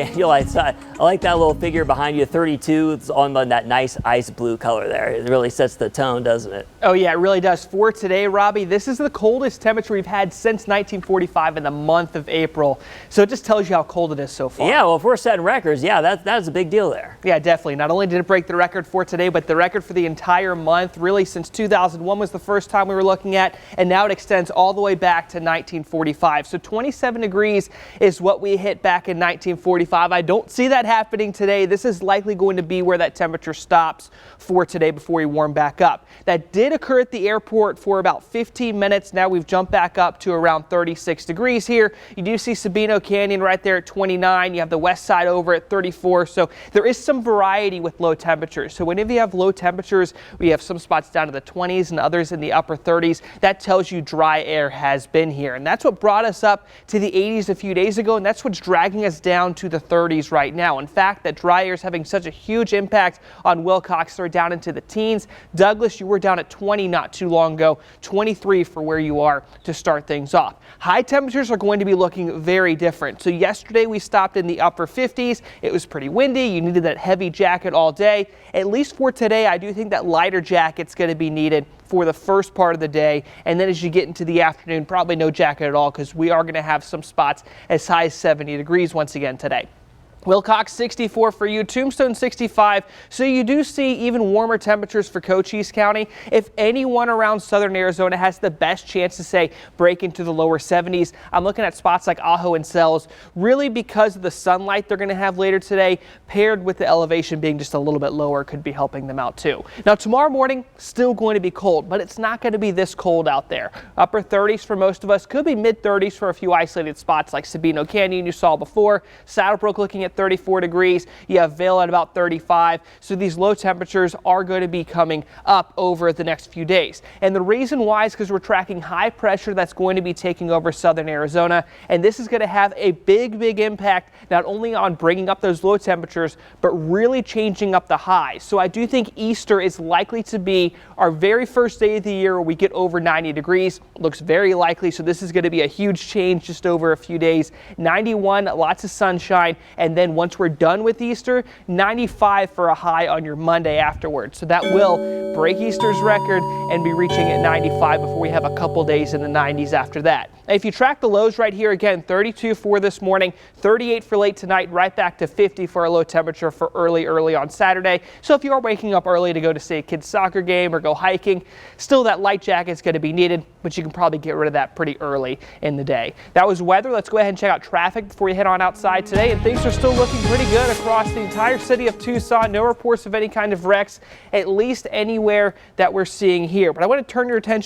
I like that little figure behind you, 32. It's on that nice ice blue color there. It really sets the tone, doesn't it? Oh yeah, it really does. For today, Robbie, this is the coldest temperature we've had since 1945 in the month of April. So it just tells you how cold it is so far. Yeah, well, if we're setting records, yeah, that's a big deal there. Yeah, definitely. Not only did it break the record for today, but the record for the entire month, really since 2001 was the first time we were looking at, and now it extends all the way back to 1945. So 27 degrees is what we hit back in 1945. I don't see that happening today. This is likely going to be where that temperature stops for today before we warm back up. That did occur at the airport for about 15 minutes. Now we've jumped back up to around 36 degrees here. You do see Sabino Canyon right there at 29. You have the west side over at 34. So there is some variety with low temperatures. So whenever you have low temperatures, we have some spots down to the 20s and others in the upper 30s. That tells you dry air has been here. And that's what brought us up to the 80s a few days ago. And that's what's dragging us down to the 30s right now. In fact, that dry air is having such a huge impact on Wilcox. They're down into the teens. Douglas, you were down at 20 not too long ago, 23 for where you are to start things off. High temperatures are going to be looking very different. So yesterday we stopped in the upper 50s. It was pretty windy. You needed that heavy jacket all day. At least for today, I do think that lighter jacket's going to be needed for the first part of the day. And then as you get into the afternoon, probably no jacket at all, because we are going to have some spots as high as 70 degrees once again today. Wilcox 64 for you, Tombstone 65. So you do see even warmer temperatures for Cochise County. If anyone around southern Arizona has the best chance to say break into the lower 70s, I'm looking at spots like Ajo and Sells, really because of the sunlight they're going to have later today, paired with the elevation being just a little bit lower, could be helping them out too. Now tomorrow morning, still going to be cold, but it's not going to be this cold out there. Upper 30s for most of us, could be mid 30s for a few isolated spots like Sabino Canyon you saw before. Saddlebrook looking at 34 degrees. You have Vail at about 35. So these low temperatures are going to be coming up over the next few days. And the reason why is because we're tracking high pressure that's going to be taking over southern Arizona. And this is going to have a big impact, not only on bringing up those low temperatures, but really changing up the highs. So I do think Easter is likely to be our very first day of the year where we get over 90 degrees. Looks very likely. So this is going to be a huge change just over a few days. 91, lots of sunshine. And then once we're done with Easter, 95 for a high on your Monday afterwards. So that will break Easter's record and be reaching at 95 before we have a couple days in the 90s after that. Now, if you track the lows right here, again, 32 for this morning, 38 for late tonight, right back to 50 for a low temperature for early on Saturday. So if you are waking up early to go to, say, a kid's soccer game or go hiking, still that light jacket is going to be needed, but you can probably get rid of that pretty early in the day. That was weather. Let's go ahead and check out traffic before you head on outside today. And things are still looking pretty good across the entire city of Tucson. No reports of any kind of wrecks, at least anywhere that we're seeing here. But I want to turn your attention